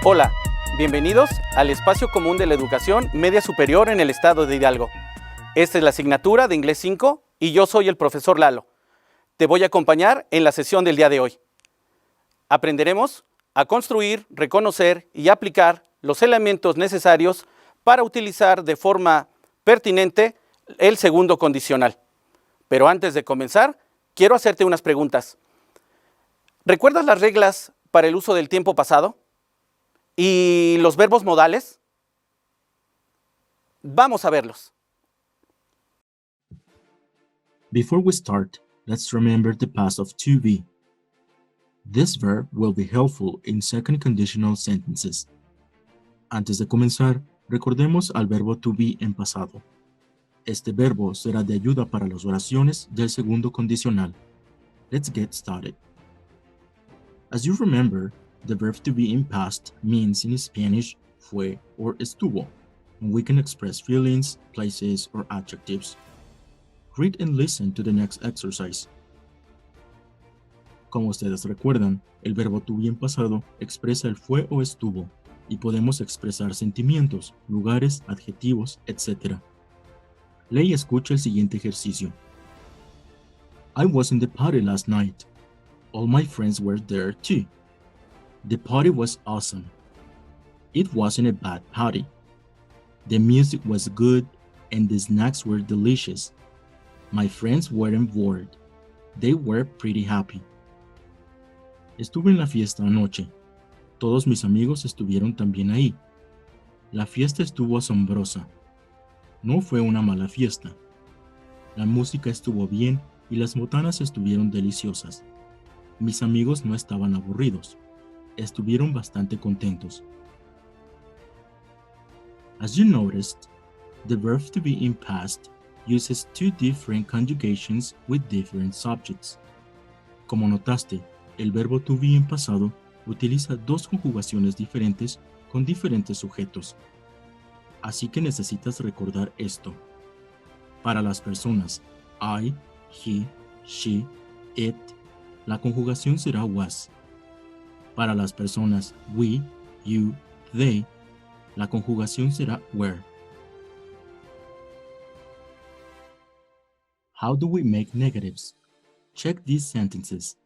Hola, bienvenidos al espacio común de la educación media superior en el estado de Hidalgo. Esta es la asignatura de Inglés V y yo soy el profesor Lalo. Te voy a acompañar en la sesión del día de hoy. Aprenderemos a construir, reconocer y aplicar los elementos necesarios para utilizar de forma pertinente el segundo condicional. Pero antes de comenzar, quiero hacerte unas preguntas. ¿Recuerdas las reglas para el uso del tiempo pasado? ¿Y los verbos modales? Vamos a verlos. Before we start, let's remember the past of to be. This verb will be helpful in second conditional sentences. Antes de comenzar, recordemos al verbo to be en pasado. Este verbo será de ayuda para las oraciones del segundo condicional. Let's get started. As you remember, the verb to be in past means in Spanish fue or estuvo, and we can express feelings, places, or adjectives. Read and listen to the next exercise. Como ustedes recuerdan, el verbo to be en pasado expresa el fue o estuvo, y podemos expresar sentimientos, lugares, adjetivos, etc. Lee y escucha el siguiente ejercicio. I was in the party last night. All my friends were there too. The party was awesome. It wasn't a bad party. The music was good and the snacks were delicious. My friends weren't bored. They were pretty happy. Estuve en la fiesta anoche. Todos mis amigos estuvieron también ahí. La fiesta estuvo asombrosa. No fue una mala fiesta. La música estuvo bien y las botanas estuvieron deliciosas. Mis amigos no estaban aburridos. Estuvieron bastante contentos. As you noticed, the verb to be in past uses two different conjugations with different subjects. Como notaste, el verbo to be en pasado utiliza dos conjugaciones diferentes con diferentes sujetos. Así que necesitas recordar esto. Para las personas I, he, she, it, la conjugación será was. Para las personas we, you, they, la conjugación será were. How do we make negatives? Check these sentences.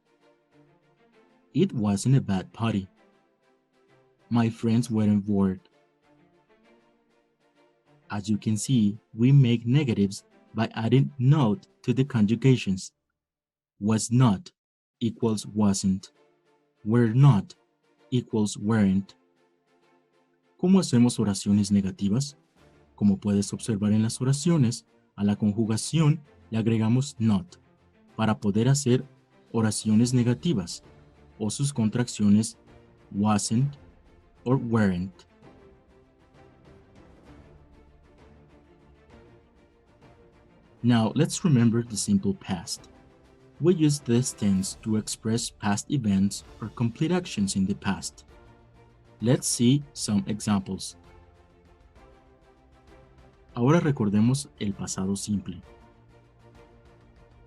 It wasn't a bad party. My friends weren't bored. As you can see, we make negatives by adding not to the conjugations. Was not equals wasn't. Were not equals weren't. ¿Cómo hacemos oraciones negativas? Como puedes observar en las oraciones, a la conjugación le agregamos not para poder hacer oraciones negativas o sus contracciones wasn't or weren't. Now let's remember the simple past. We use this tense to express past events or complete actions in the past. Let's see some examples. Ahora recordemos el pasado simple.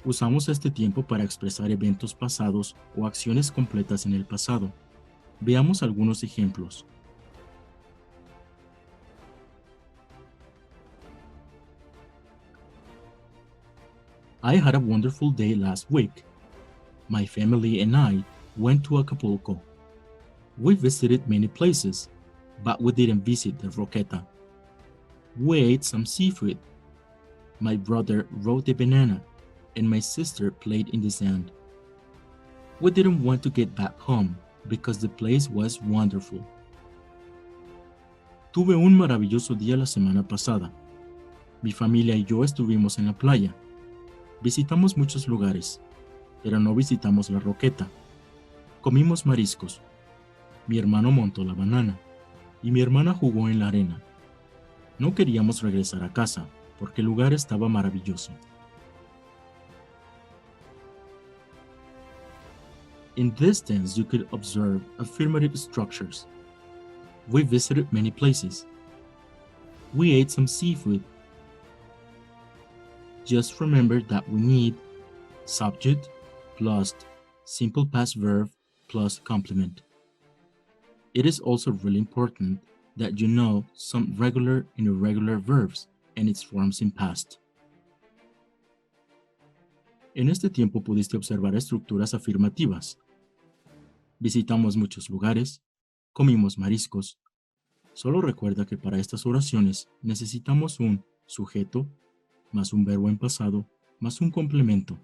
Usamos este tiempo para expresar eventos pasados o acciones completas en el pasado. Veamos algunos ejemplos. I had a wonderful day last week. My family and I went to Acapulco. We visited many places, but we didn't visit the Roqueta. We ate some seafood. My brother rode a banana, and my sister played in the sand. We didn't want to get back home because the place was wonderful. Tuve un maravilloso día la semana pasada. Mi familia y yo estuvimos en la playa. Visitamos muchos lugares, pero no visitamos la Roqueta. Comimos mariscos. Mi hermano montó la banana y mi hermana jugó en la arena. No queríamos regresar a casa porque el lugar estaba maravilloso. In this tense, you could observe affirmative structures. We visited many places. We ate some seafood. Just remember that we need subject plus simple past verb plus complement. It is also really important that you know some regular and irregular verbs and its forms in past. En este tiempo pudiste observar estructuras afirmativas. Visitamos muchos lugares, comimos mariscos. Solo recuerda que para estas oraciones necesitamos un sujeto, más un verbo en pasado, más un complemento.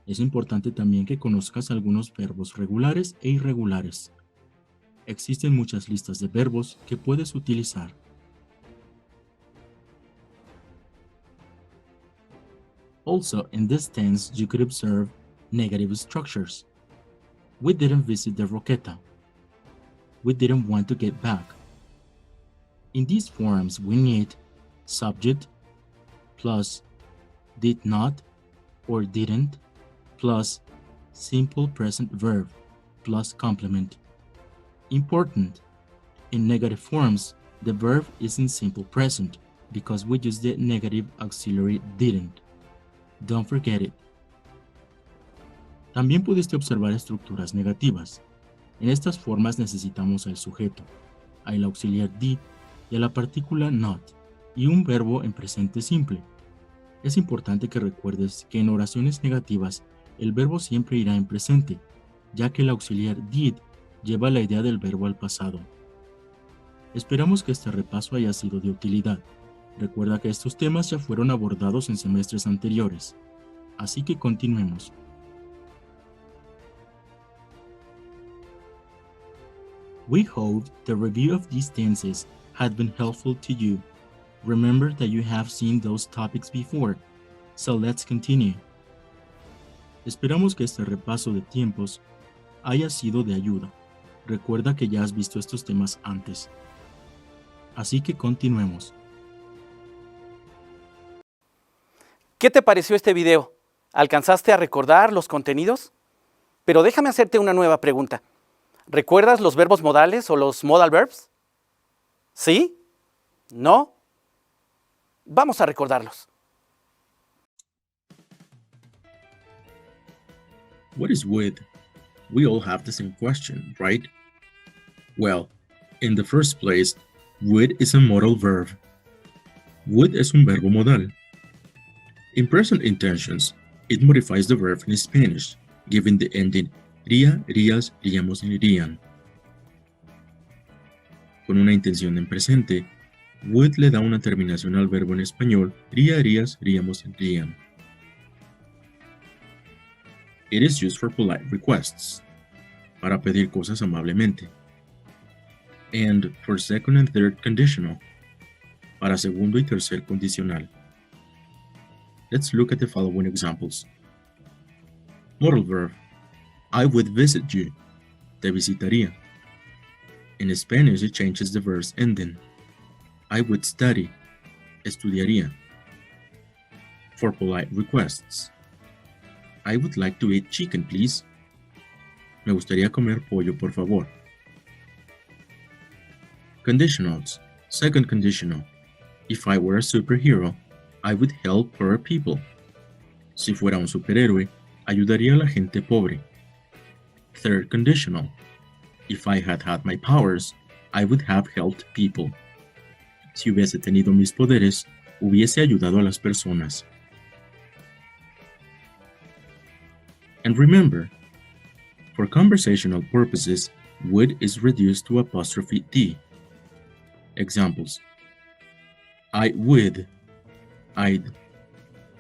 Es importante también que conozcas algunos verbos regulares e irregulares. Existen muchas listas de verbos que puedes utilizar. Also, in this tense, you could observe negative structures. We didn't visit the Roqueta. We didn't want to get back. In these forms, we need subject plus did not or didn't plus simple present verb plus complement. Important, in negative forms, the verb is in simple present because we use the negative auxiliary didn't. Don't forget it. También pudiste observar estructuras negativas. En estas formas necesitamos al sujeto, al auxiliar did y a la partícula not, y un verbo en presente simple. Es importante que recuerdes que en oraciones negativas el verbo siempre irá en presente, ya que el auxiliar did lleva la idea del verbo al pasado. Esperamos que este repaso haya sido de utilidad. Recuerda que estos temas ya fueron abordados en semestres anteriores, así que continuemos. We hope the review of these tenses had been helpful to you. Remember that you have seen those topics before, so let's continue. Esperamos que este repaso de tiempos haya sido de ayuda. Recuerda que ya has visto estos temas antes. Así que continuemos. ¿Qué te pareció este video? ¿Alcanzaste a recordar los contenidos? Pero déjame hacerte una nueva pregunta. ¿Recuerdas los verbos modales o los modal verbs? ¿Sí? ¿No? Vamos a recordarlos. What is would? We all have the same question, right? Well, in the first place, would is a modal verb. Would es un verbo modal. In present intentions, it modifies the verb in Spanish, giving the ending ría, rías, ríamos y irían. Con una intención en presente, would le da una terminación al verbo en español ría, rías, ríamos y rían. It is used for polite requests, para pedir cosas amablemente. And for second and third conditional, para segundo y tercer condicional. Let's look at the following examples. Modal verb. I would visit you. Te visitaría. In Spanish, it changes the verb's ending. I would study. Estudiaría. For polite requests. I would like to eat chicken, please. Me gustaría comer pollo, por favor. Conditionals. Second conditional. If I were a superhero, I would help poor people. Si fuera un superhéroe, ayudaría a la gente pobre. Third conditional. If I had had my powers, I would have helped people. Si hubiese tenido mis poderes, hubiese ayudado a las personas. And remember, for conversational purposes, would is reduced to apostrophe D. Examples. I would, I'd.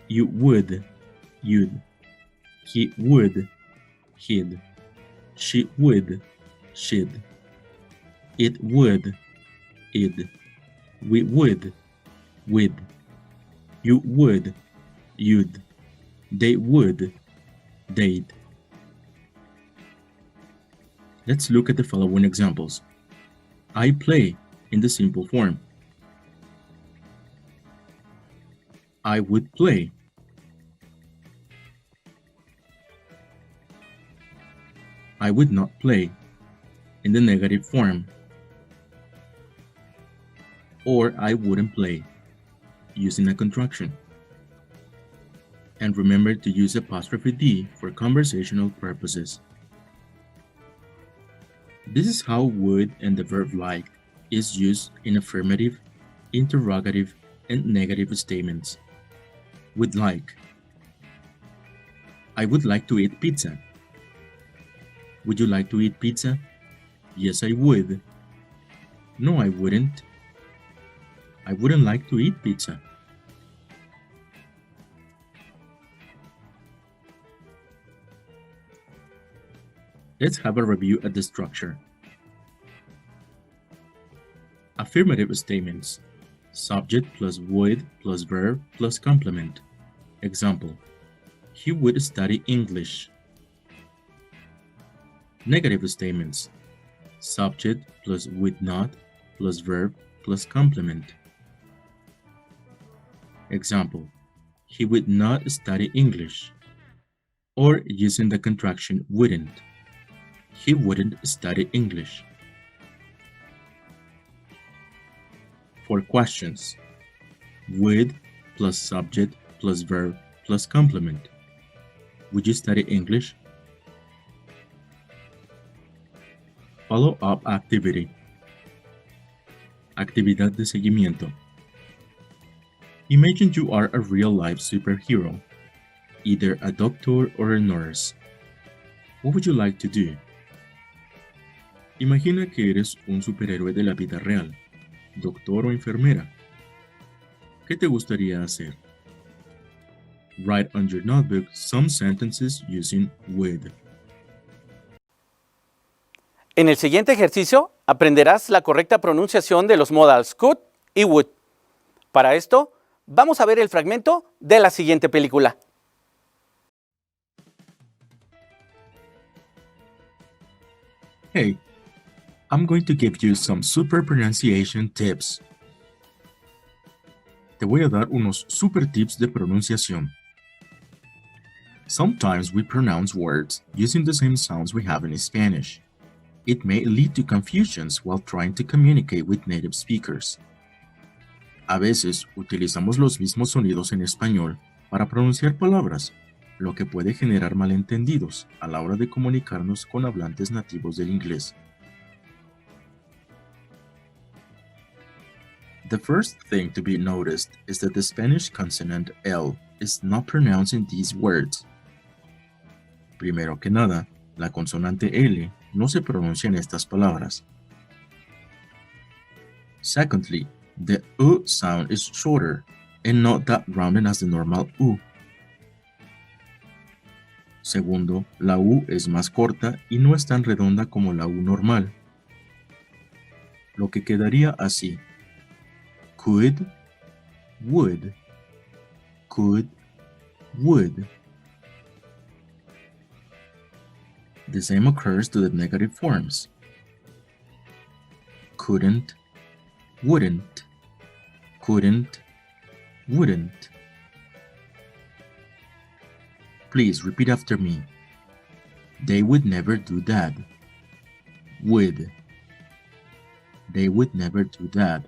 You would, you'd. He would, he'd. She would, she'd. It would, it'd. We would, we'd. You would, you'd. They would, they'd. Let's look at the following examples. I play in the simple form. I would play. I would not play in the negative form. Or I wouldn't play, using a contraction. And remember to use apostrophe D for conversational purposes. This is how would and the verb like is used in affirmative, interrogative, and negative statements. Would like. I would like to eat pizza. Would you like to eat pizza? Yes, I would. No, I wouldn't. I wouldn't like to eat pizza. Let's have a review at the structure. Affirmative statements. Subject plus would plus verb plus complement. Example. He would study English. Negative statements. Subject plus would not plus verb plus complement. Example. He would not study English. Or using the contraction wouldn't. He wouldn't study English. For questions. Would plus subject plus verb plus complement. Would you study English? Follow-up activity. Actividad de seguimiento. Imagine you are a real-life superhero, either a doctor or a nurse. What would you like to do? Imagina que eres un superhéroe de la vida real, doctor o enfermera. ¿Qué te gustaría hacer? Write on your notebook some sentences using would. En el siguiente ejercicio aprenderás la correcta pronunciación de los modals could y would. Para esto, vamos a ver el fragmento de la siguiente película. Hey, I'm going to give you some super pronunciation tips. Te voy a dar unos super tips de pronunciación. Sometimes we pronounce words using the same sounds we have in Spanish. It may lead to confusions while trying to communicate with native speakers. A veces utilizamos los mismos sonidos en español para pronunciar palabras, lo que puede generar malentendidos a la hora de comunicarnos con hablantes nativos del inglés. The first thing to be noticed is that the Spanish consonant L is not pronounced in these words. Primero que nada, la consonante L no se pronuncia en estas palabras. Secondly, the U sound is shorter and not that rounded as the normal U. Segundo, la U es más corta y no es tan redonda como la U normal. Lo que quedaría así. Could, would, could, would. The same occurs to the negative forms. Couldn't, wouldn't, couldn't, wouldn't. Please repeat after me. They would never do that. Would. They would never do that.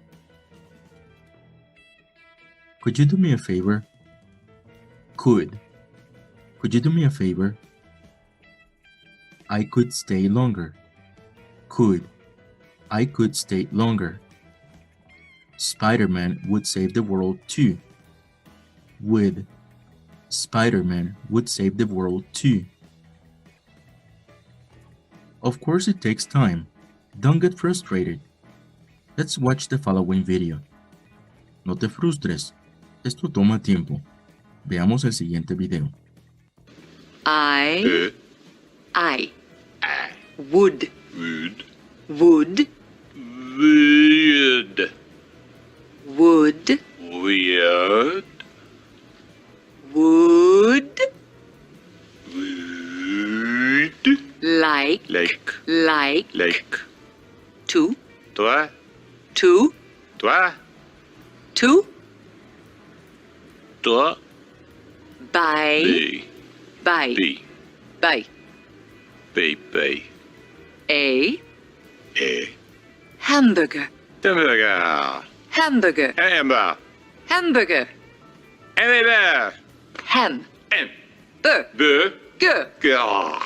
Could you do me a favor? Could. Could you do me a favor? I could stay longer. Could. I could stay longer. Spider-Man would save the world too. Would. Spider-Man would save the world too. Of course it takes time. Don't get frustrated. Let's watch the following video. No te frustres. Esto toma tiempo. Veamos el siguiente video. I would Would. would Weird. would Weird. like Like. to Toi. to Toi. to Toi. buy Be. buy Be. buy Be. a A. hamburger Hamburger. hamburger Hamburger. hamburger Hamburger. ham Ham. burger Burger.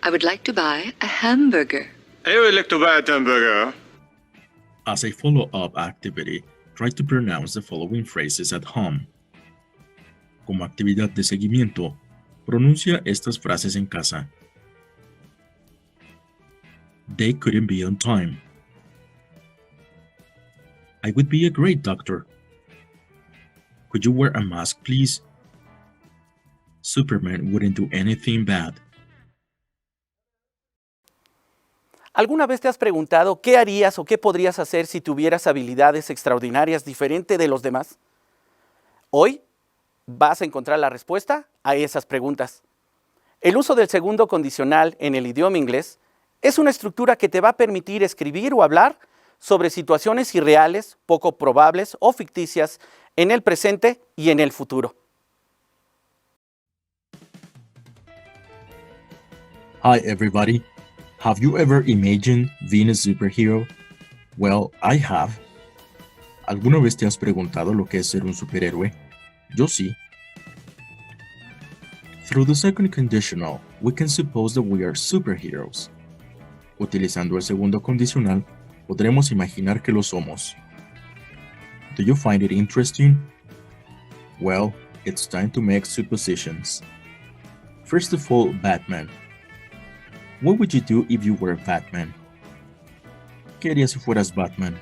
I would like to buy a hamburger I would like to buy a hamburger. As a follow-up activity, try to pronounce the following phrases at home. Como actividad de seguimiento, pronuncia estas frases en casa. They couldn't be on time. I would be a great doctor. Could you wear a mask, please? Superman wouldn't do anything bad. ¿Alguna vez te has preguntado qué harías o qué podrías hacer si tuvieras habilidades extraordinarias diferente de los demás? Hoy vas a encontrar la respuesta a esas preguntas. El uso del segundo condicional en el idioma inglés es una estructura que te va a permitir escribir o hablar sobre situaciones irreales, poco probables o ficticias en el presente y en el futuro. Hi everybody. Have you ever imagined being a superhero? Well, I have. ¿Alguna vez te has preguntado lo que es ser un superhéroe? Yo sí. Through the second conditional, we can suppose that we are superheroes. Utilizando el segundo condicional, podremos imaginar que lo somos. Do you find it interesting? Well, it's time to make suppositions. First of all, Batman. What would you do if you were Batman? ¿Qué harías si fueras Batman?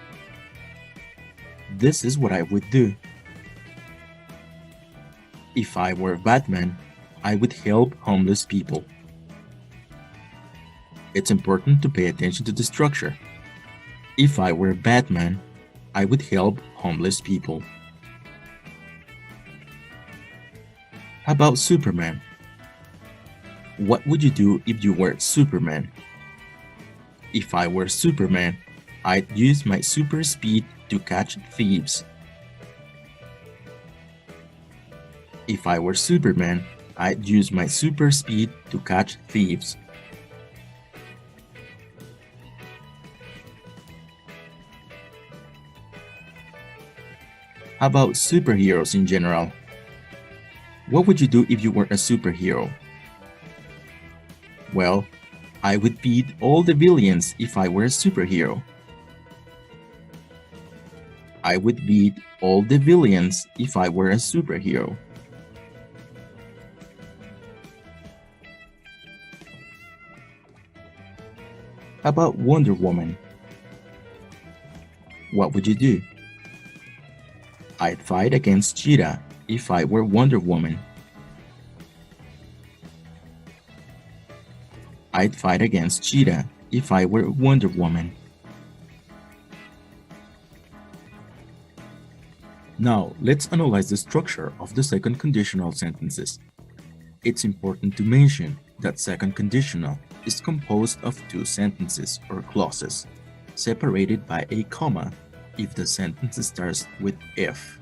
This is what I would do. If I were Batman, I would help homeless people. It's important to pay attention to the structure. If I were Batman, I would help homeless people. How about Superman? What would you do if you were Superman? If I were Superman, I'd use my super speed to catch thieves. If I were Superman, I'd use my super speed to catch thieves. How about superheroes in general? What would you do if you were a superhero? Well, I would beat all the villains if I were a superhero. I would beat all the villains if I were a superhero. How about Wonder Woman? What would you do? I'd fight against Cheetah if I were Wonder Woman. I'd fight against Cheetah if I were Wonder Woman. Now, let's analyze the structure of the second conditional sentences. It's important to mention that second conditional is composed of two sentences or clauses, separated by a comma if the sentence starts with if.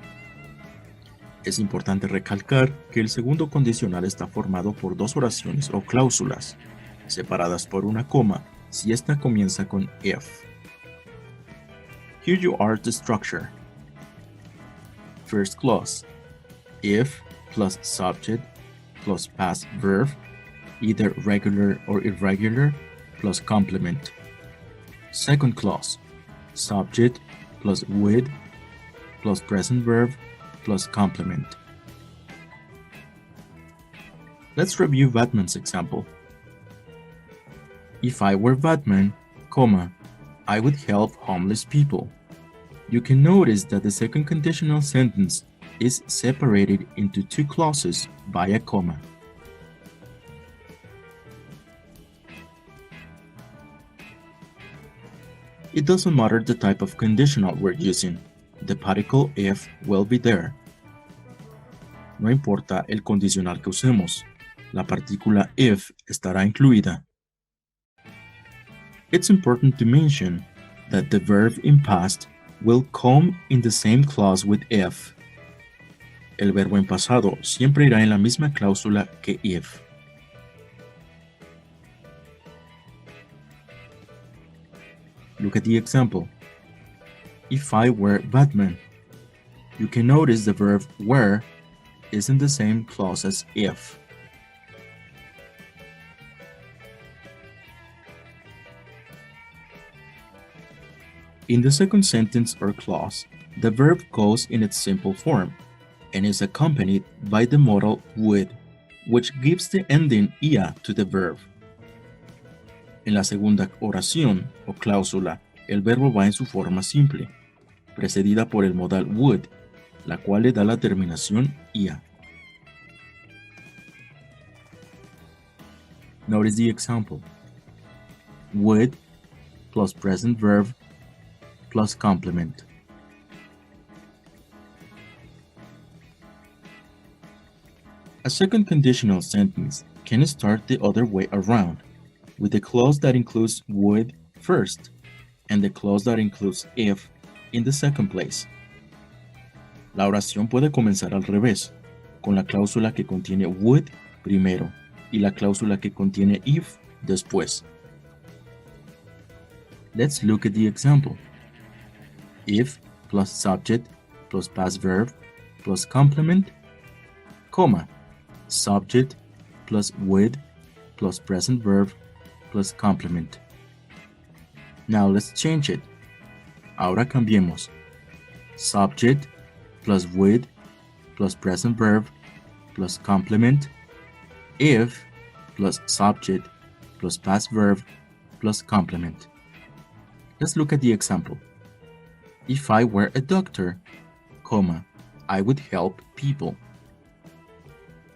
Es importante recalcar que el segundo condicional está formado por dos oraciones o cláusulas, separadas por una coma si esta comienza con if. Here you are the structure. First clause, if plus subject plus past verb, either regular or irregular, plus complement. Second clause, subject plus with plus present verb plus complement. Let's review Batman's example. If I were Batman, comma, I would help homeless people. You can notice that the second conditional sentence is separated into two clauses by a comma. It doesn't matter the type of conditional we're using. The particle if will be there. No importa el condicional que usemos. La partícula if estará incluida. It's important to mention that the verb in past will come in the same clause with if. El verbo en pasado siempre irá en la misma cláusula que if. Look at the example. If I were Batman, you can notice the verb were is in the same clause as if. In the second sentence or clause, the verb goes in its simple form and is accompanied by the modal would, which gives the ending ia to the verb. En la segunda oración o cláusula, el verbo va en su forma simple, precedida por el modal would, la cual le da la terminación ia. Notice the example. Would plus present verb plus complement. A second conditional sentence can start the other way around, with the clause that includes would first, and the clause that includes if in the second place. La oración puede comenzar al revés, con la cláusula que contiene would primero y la cláusula que contiene if después. Let's look at the example. If plus subject plus past verb plus complement, comma, subject plus would plus present verb plus complement. Now let's change it. Ahora cambiemos. Subject plus would plus present verb plus complement, if plus subject plus past verb plus complement. Let's look at the example. If I were a doctor, comma, I would help people.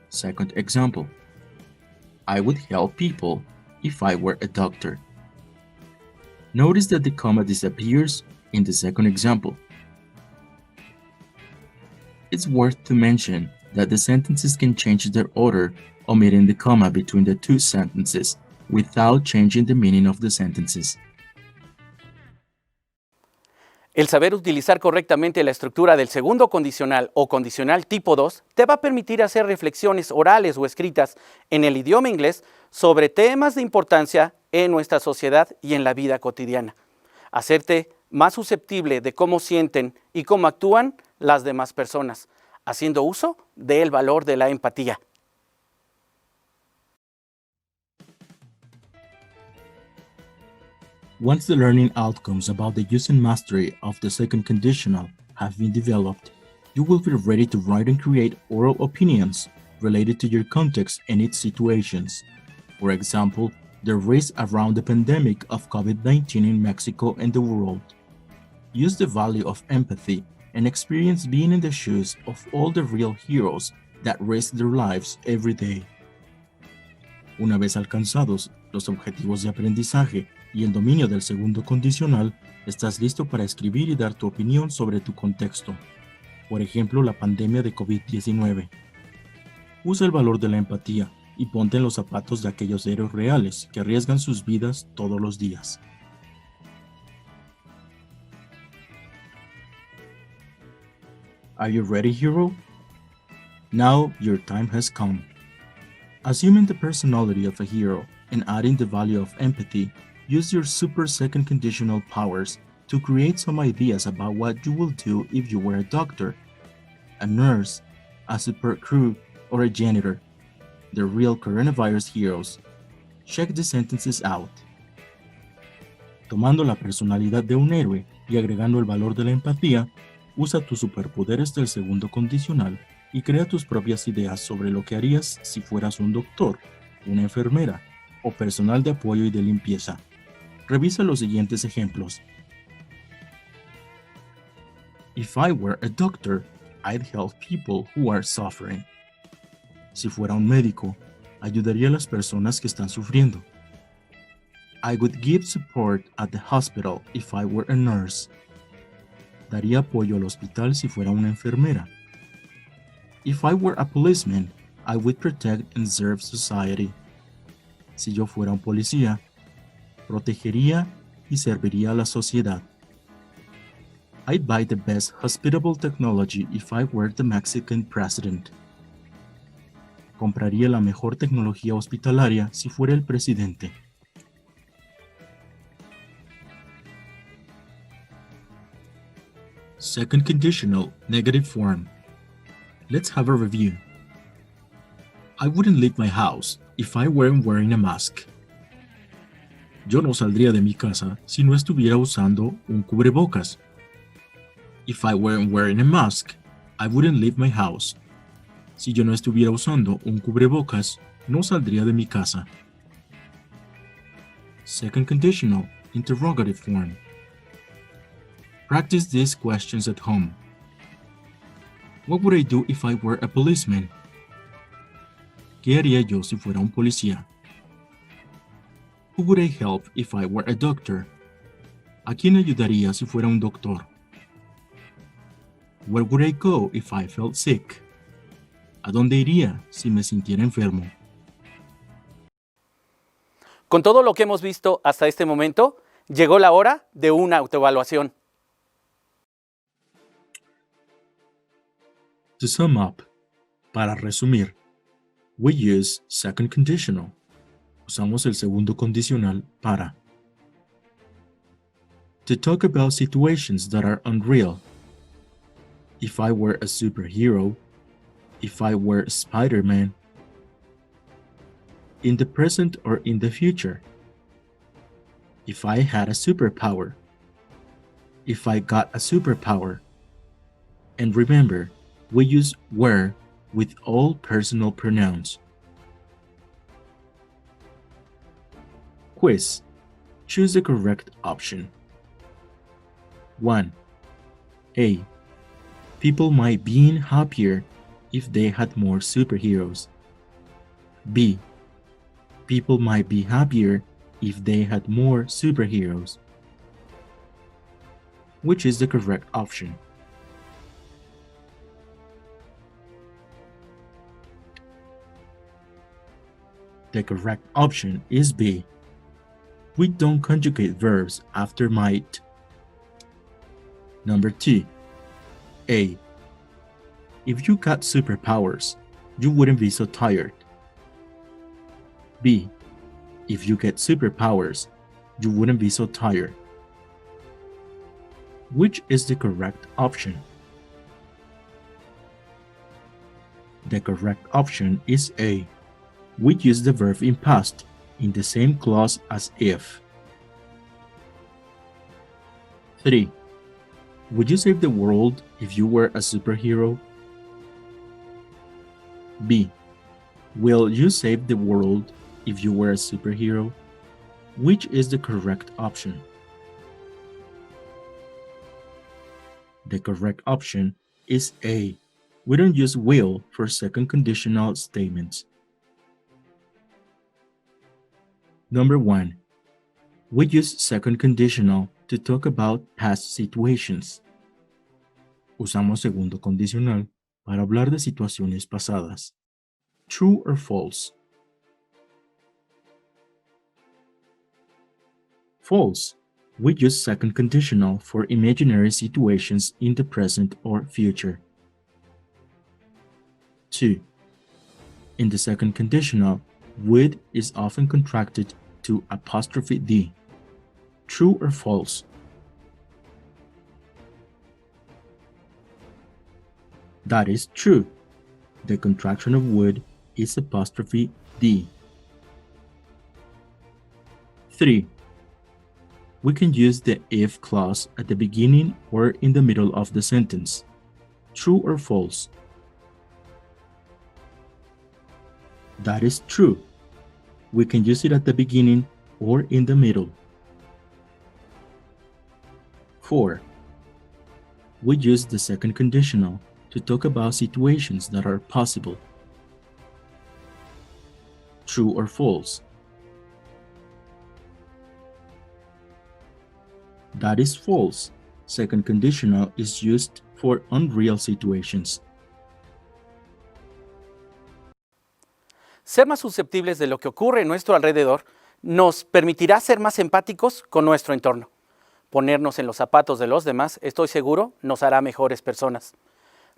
Second example. I would help people if I were a doctor. Notice that the comma disappears in the second example. It's worth to mention that the sentences can change their order, omitting the comma between the two sentences without changing the meaning of the sentences. El saber utilizar correctamente la estructura del segundo condicional o condicional tipo 2 te va a permitir hacer reflexiones orales o escritas en el idioma inglés sobre temas de importancia en nuestra sociedad y en la vida cotidiana. Hacerte más susceptible de cómo sienten y cómo actúan las demás personas, haciendo uso del valor de la empatía. Once the learning outcomes about the use and mastery of the second conditional have been developed, you will be ready to write and create oral opinions related to your context and its situations. For example, the risk around the pandemic of COVID-19 in Mexico and the world. Use the value of empathy and experience being in the shoes of all the real heroes that risk their lives every day. Una vez alcanzados los objetivos de aprendizaje y el dominio del segundo condicional, estás listo para escribir y dar tu opinión sobre tu contexto. Por ejemplo, la pandemia de COVID-19. Usa el valor de la empatía y ponte en los zapatos de aquellos héroes reales que arriesgan sus vidas todos los días. Are you ready, hero? Now your time has come. Assuming the personality of a hero and adding the value of empathy, use your super second conditional powers to create some ideas about what you will do if you were a doctor, a nurse, a support crew, or a janitor. The real coronavirus heroes. Check the sentences out. Tomando la personalidad de un héroe y agregando el valor de la empatía, usa tus superpoderes del segundo condicional y crea tus propias ideas sobre lo que harías si fueras un doctor, una enfermera o personal de apoyo y de limpieza. Revisa los siguientes ejemplos. If I were a doctor, I'd help people who are suffering. Si fuera un médico, ayudaría a las personas que están sufriendo. I would give support at the hospital if I were a nurse. Daría apoyo al hospital si fuera una enfermera. If I were a policeman, I would protect and serve society. Si yo fuera un policía, protegería y serviría a la sociedad. I'd buy the best hospitable technology if I were the Mexican president. Compraría la mejor tecnología hospitalaria si fuera el presidente. Second conditional, negative form. Let's have a review. I wouldn't leave my house if I weren't wearing a mask. Yo no saldría de mi casa si no estuviera usando un cubrebocas. If I weren't wearing a mask, I wouldn't leave my house. Si yo no estuviera usando un cubrebocas, no saldría de mi casa. Second conditional, interrogative form. Practice these questions at home. What would I do if I were a policeman? ¿Qué haría yo si fuera un policía? Who would I help if I were a doctor? ¿A quién ayudaría si fuera un doctor? Where would I go if I felt sick? ¿A dónde iría si me sintiera enfermo? Con todo lo que hemos visto hasta este momento, llegó la hora de una autoevaluación. To sum up, para resumir, we use second conditional. Usamos el segundo condicional para. To talk about situations that are unreal. If I were a superhero. If I were Spider-Man. In the present or in the future. If I had a superpower. If I got a superpower. And remember, we use were with all personal pronouns. Quiz. Choose the correct option. 1. A. People might be happier if they had more superheroes. B. People might be happier if they had more superheroes. Which is the correct option? The correct option is B. We don't conjugate verbs after might. Number 2. A. If you got superpowers, you wouldn't be so tired. B. If you get superpowers, you wouldn't be so tired. Which is the correct option? The correct option is A. We use the verb in past in the same clause as if. 3. Would you save the world if you were a superhero? B. Will you save the world if you were a superhero? Which is the correct option? The correct option is A. We don't use will for second conditional statements. Number 1. We use second conditional to talk about past situations. Usamos segundo condicional para hablar de situaciones pasadas. True or false? False. We use second conditional for imaginary situations in the present or future. 2. In the second conditional, would is often contracted to apostrophe D. True or false? That is true. The contraction of would is apostrophe D. 3. We can use the if clause at the beginning or in the middle of the sentence. True or false? That is true. We can use it at the beginning or in the middle. 4. We use the second conditional to talk about situations that are possible. True or false? That is false. Second conditional is used for unreal situations. Ser más susceptibles de lo que ocurre en nuestro alrededor nos permitirá ser más empáticos con nuestro entorno. Ponernos en los zapatos de los demás, estoy seguro, nos hará mejores personas.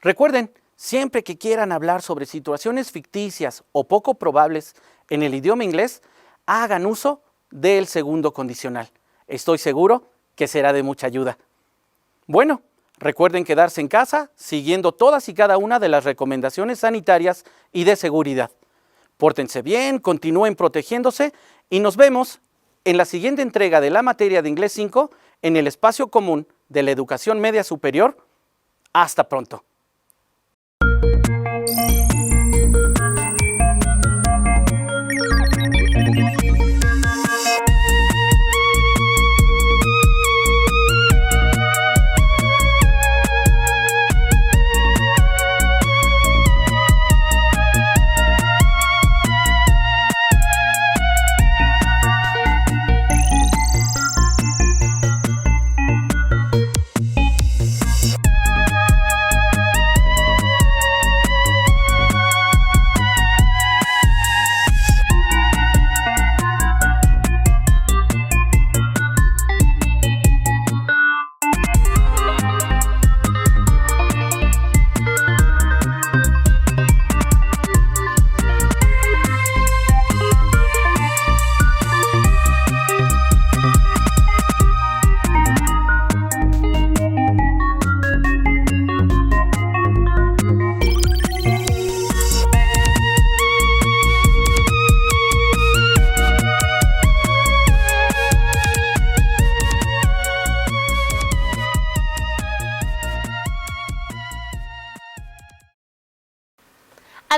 Recuerden, siempre que quieran hablar sobre situaciones ficticias o poco probables en el idioma inglés, hagan uso del segundo condicional. Estoy seguro que será de mucha ayuda. Bueno, recuerden quedarse en casa siguiendo todas y cada una de las recomendaciones sanitarias y de seguridad. Pórtense bien, continúen protegiéndose y nos vemos en la siguiente entrega de la materia de Inglés 5 en el espacio común de la educación media superior. Hasta pronto.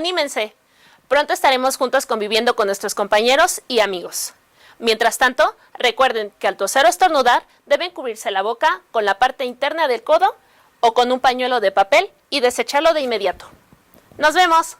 Anímense, pronto estaremos juntos conviviendo con nuestros compañeros y amigos. Mientras tanto, recuerden que al toser o estornudar deben cubrirse la boca con la parte interna del codo o con un pañuelo de papel y desecharlo de inmediato. ¡Nos vemos!